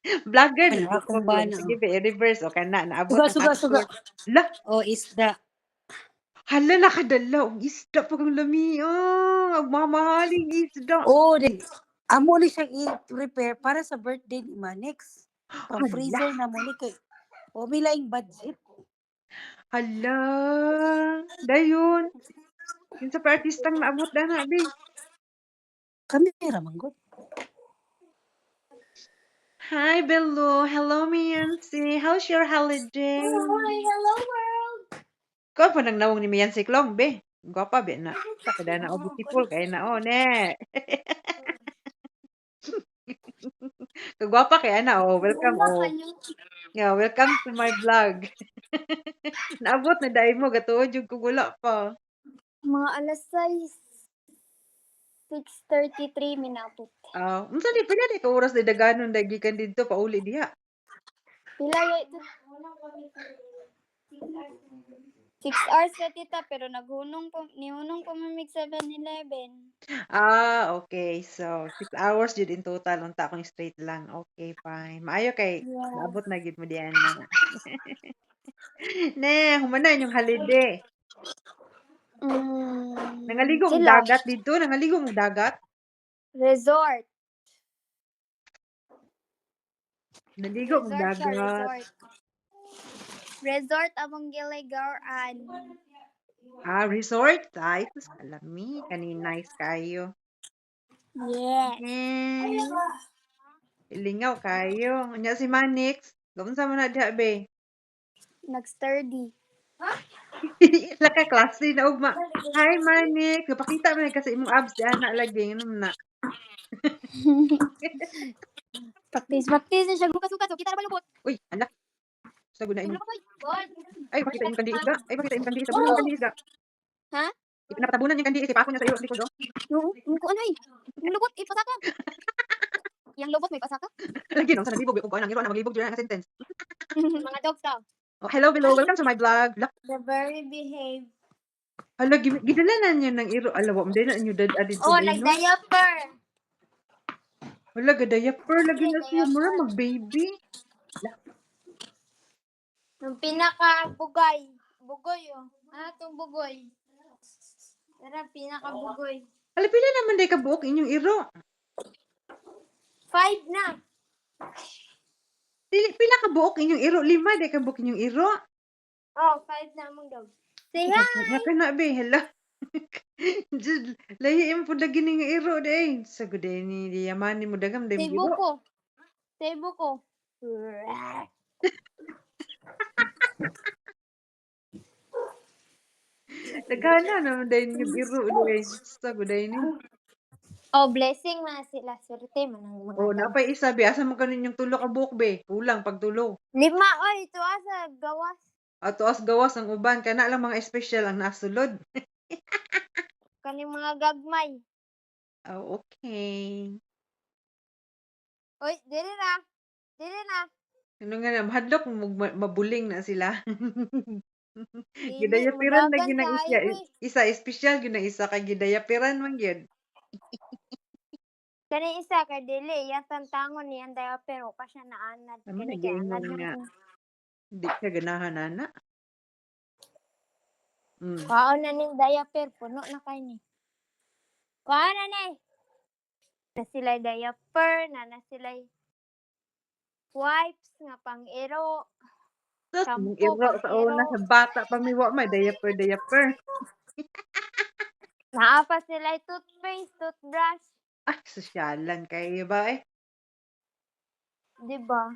Vlogger na Wala gyud ko akong be. bana, Sige be, i-reverse o kana naabot Suga, ang suga, suga. hapon. Hala, Oh, isda. hala nakadala og isda pa kang lamiya. Ang mamahaling isda. Oh, amo ni siyang i-prepare para sa birthday ni Manix. Hala, Pang-freezer na mo ni kay o may laing budget. hala. Dayon. Kinsa pa artistang naabot dana be? Kami ra man gud. Hi, Bello. Hello, Miancy. How's your holiday? Hi, hello world. Ko pa nang nawong ni Miancy Klong, be. Gwapa, be na. Sa kada na o beautiful kay na o, ne. Kagwapa kay ana, oh. Welcome, Una oh. kayo. Yeah, welcome to my vlog. Naabot na dai mo, gatuod yung kugula pa. Mga alas 6:33 minabot. Unsa di pila di ka oras di daganon gikan didto pauli diha. Pila yo ito? 6 hours ka tita, pero nihunong po mamig 7-Eleven. Okay. So, 6 hours jud in total unta akong straight lang. Okay, fine. Maayo kay Yeah. naabot na gid mo diyan na. Ne, humanan yung holiday. Nangaligo og Sila. dagat dito, nangaligo og dagat. Resort. Naligo og Resort siya, dagat. resort. Resort among Giligaran. Resort. Ay, sus kalami. Kani nice kayo. Yes. Ilingaw kayo. Unya si Manix. Gamunsa man na diha be? Nag-sturdy. Ila ka klase na ugma. Hi Manix, napakita man kasi imong abs di ana lagi ngano na. Practice na siya. Suka-suka. So, kita na ba lubot? Uy, ala. Sa guna imo. Lubot, boy. Ay, pakita imong kandi isda. Ay, pakita imong kandi isda. Bunan kandi isda. Ha? Ipinapatabunan yung kandi isda. Ipako niya sa iyo likod do. Yung kuan ay. Yung lubot, ipasaka. Yang lubot may pasaka. Lagi nang sa naglibog ko ang iro na maglibog dira nga sentence. Mga dogs daw. Oh, hello, below. Welcome to my vlog. Lak, The very behave. hala gidalanan niyo ng iro. Alawa, hindi na niyo dad adid Oh, ko no. nag-diaper. Wala diaper lagi na siya mura Diaper. mag-baby. Yung pinaka-bugay. Bugoy, oh. Ano itong bugoy? Tara, pinaka-bugoy. Hala pila naman day ka buok inyong iro. 5 na. Pila ka buok inyong iro? 5 day ka buok inyong iro. Oh, 5 na among dog. Say hi! Nya ka na be, hala. Jud, lahi im pud lagi ning iro day. Sa guday ni Yamani mo dagam day Say mo iro. buko. Say buko. Dagana naman day inyong iro day. Sa guday ni. Oh, blessing na sila. Swerte man ang mga Oh, dog. napay isa be, asa man kaninyong tulo ka buok be? Kulang pag tulo. 5, oy. Ito sa gawas. Ato as gawas ang uban kana lang mga espesyal ang nasulod. Kaning mga gagmay. Oh, okay. Oy, dili na. Dili na. Ano nga na, mahadlok mabuling na sila. Dili, Gidayapiran na mudagan gyud sa ang highway. isa espesyal gyud ang isa kay gidayapiran man gyud. Kani isa kay dili, yan tantangon niyan diaper o pa siya naanad. Naman Kani kay nagiingon anad nga. na. Di ka ganahan ana. Kaon na ning diaper, puno na kay ni. Kaon na ni. Na sila diaper, na sila wipes nga pang-iro. Sus, mong Shampoo iro sa una pang-iro. sa bata pa mi wa may diaper. Naa pa sila toothpaste, toothbrush. Ay, sosyalan kayo ba eh. Di ba?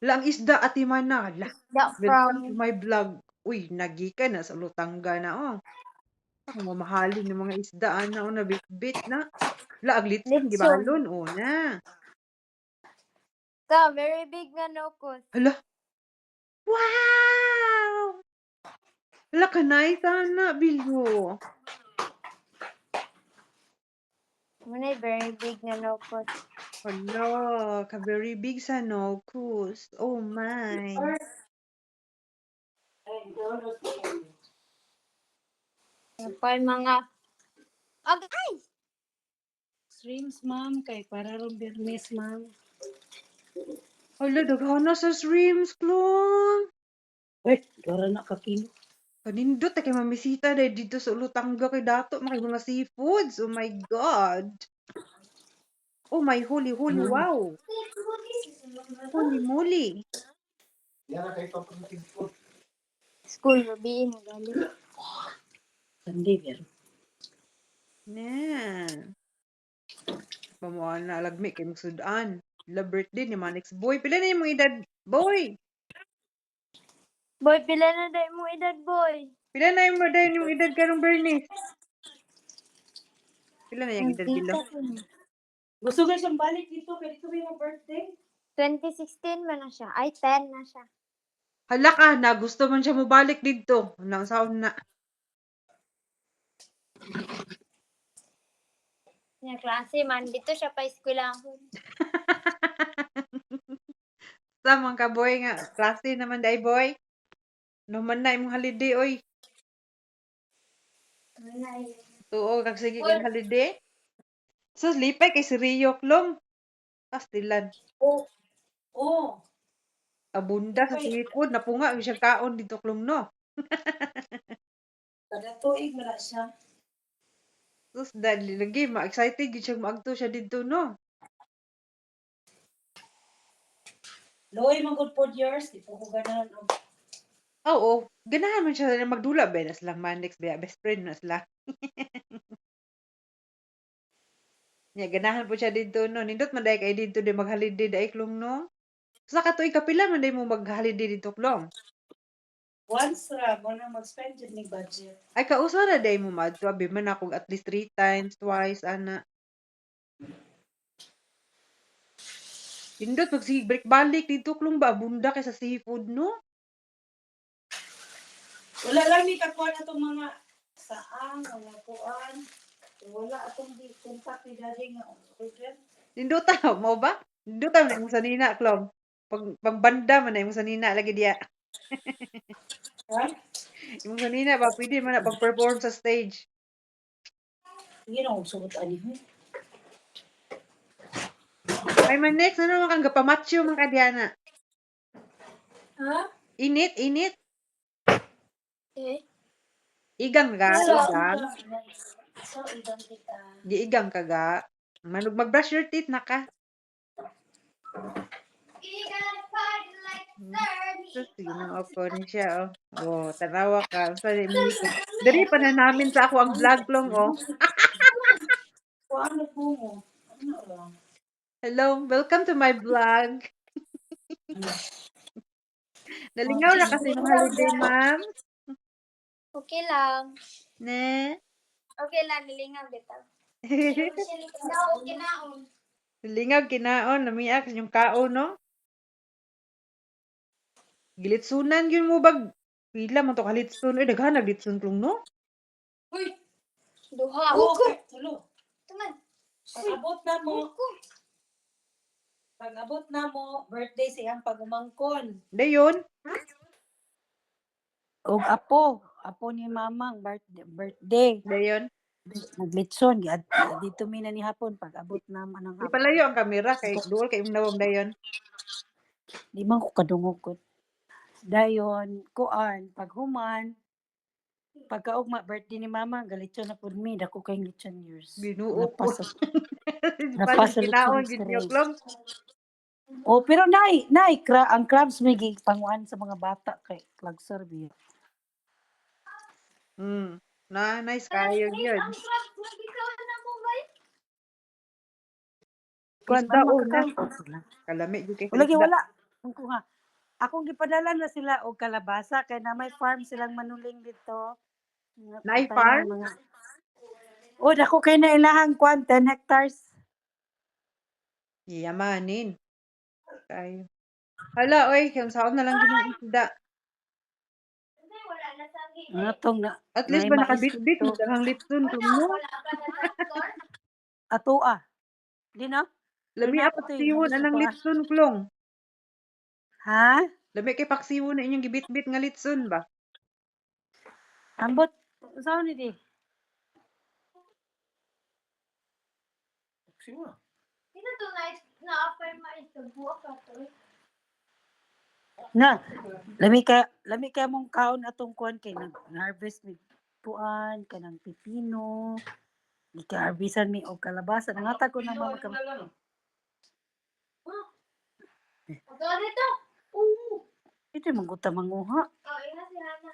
Lang isda at imana. La, That welcome to from my vlog. Uy, nagikan na sa Lutangga na oh. Ang mamahalin ng mga isda ana na bit na. La, aglitson Lechon. gibalon oh na. The very big na nokos. Hala. Wow! Hala, kanay sana, Bilo. Muna very big na nokos. Hala, ka very big sa no, kus. Oh my. Yan pa yung mga ay! Shrimps, ma'am, kay para ron birnes, ma'am. Hala, daghana sa shrimps, Klong. Uy, dara na ka kilo. Kanindot na kay mamisita dahil dito sa Ulutangga kay dato makay mga seafoods. Oh my God. Oh my holy, holy, wow. Holy moly. School gabi na gali. Sunday, pero. Na. Pamuha na alagmi kay magsudan. La birthday ni Manix Boy. Pila na yung mga edad, boy? Boy, pila na day mo edad, boy? Pila na yung mga yung edad karong Bernice? Pila na yung edad bilo? Gusto ka siyang balik dito, kaya dito yung birthday. 2016 man na siya. Ay, 10 na siya. Hala ka na, gusto man siya mobalik dito. Nang saon na. Niya klase man. Dito siya pa eskwelahon. Sa ka boy nga, klase naman day boy. No man na imong holiday oy. Tuo kag sige kag holiday. Sus lipay kay si Rio Klong. Pastilan. Oh. Oh. Abunda sa seafood, napunga ang siya kaon dito Klong no. Kada tuig wala siya. Sus dali lagi ma-excited gyud siya maagto siya dito no. Loy, man good for years. Di po ko ganahan. Oo, ganahan man siya na magdula ba na silang Manix ba best friend na sila. Nya ganahan po siya dito no. Nindot man day kay dito di mag-holiday day Klong no. Sa katuig kapila man day mo mag-holiday dito Klong. Once ra, mo na mag-spend yun ni budget. Ay kausa na day mo madto abi man akong at least 3 times, twice ana. Nindot magsibrik balik dito Klong ba abunda kay sa seafood no. Wala lang ni kakuha na itong mga saang, mga kuan. Wala atong di contact ni daddy nga order. Nindot ta mo ba? Nindot ta na imong sanina Klong. Pag banda man na imong sanina lagi diya. Ha? Imong sanina ba pwede man na pag-perform sa stage. Hindi na akong suot ani. Ay man next ano man kang gapamatcho man ka diana. Ha? Init, init. Eh? Igang ga, igang. So, idang kita. Giigang ka ga. Manug mag-brush your teeth na ka. Sus, ginoo ko ni siya, oh. Oh, tanawa ka. Unsa di mo ikot. Diri pa na namin sa ako ang vlog long, oh. Kuan na po mo. Ano lang? Hello, welcome to my vlog. Nalingaw na kasi mong holiday, ma'am. Okay lang. Ne? Okay lang, nilingaw dito. Okay na. Nalingaw kinaon, namiak yung kaon, no? Gilitsunan yun mo bag. Pila mo to kalitsun. Eh, daghan naglitsun klong, no? Uy! Duha. Okay, tulo. Tuman. Pag-abot na mo. Pag-abot na mo, birthday siyang pagumangkon. Dayon. Og apo. Apo ni mamang birthday. Dayon. Naglitson. Dito mina ni hapon. Pag-abot na man ang Di hapon. palayo ang kamera kay duol kay imnawang dayon. Di man ko kadungog ko. Dayon, kuan, paghuman, pagkaugma, birthday ni mama, galitson na po mi, dako kayong lechon years. Binuo ko. Napas sa Kinaon lechon gid niyo klong. Oh, pero ang crabs may panguan sa mga bata kay clag serve. Nice kayo yun. Kuan Isda man o na. makakaon. Kalami yung kay Wala isda. wala. Ang kuha. Akong gipadala na sila og kalabasa kay na may farm silang manuling dito. Nay farm? Mga Oh, dako kay na ilahang kuan 10 hectares. Yamanin. Kayo. Hala, oy, yung saon na lang ginong isda. Atong na. At least ba nakabit-bit mo daghang litson kung no? Ato Di na? Lami Kaya ako na, paksiwon anang litson klong. Ha? Lami kay paksiwon na inyong gibit-bit nga litson ba? Ambot. Saan ni di? Ito to na-offer mo ito. Buwa ka to. Na, lami ka mong kaon atong kuan kay nag-harvest mi tuan kanang pipino. Gika-harvestan mi og kalabasa. Nangatag ko na mama ka. Ikaw dito. Ito yung mangguta manguha. Oh, ina si Hana.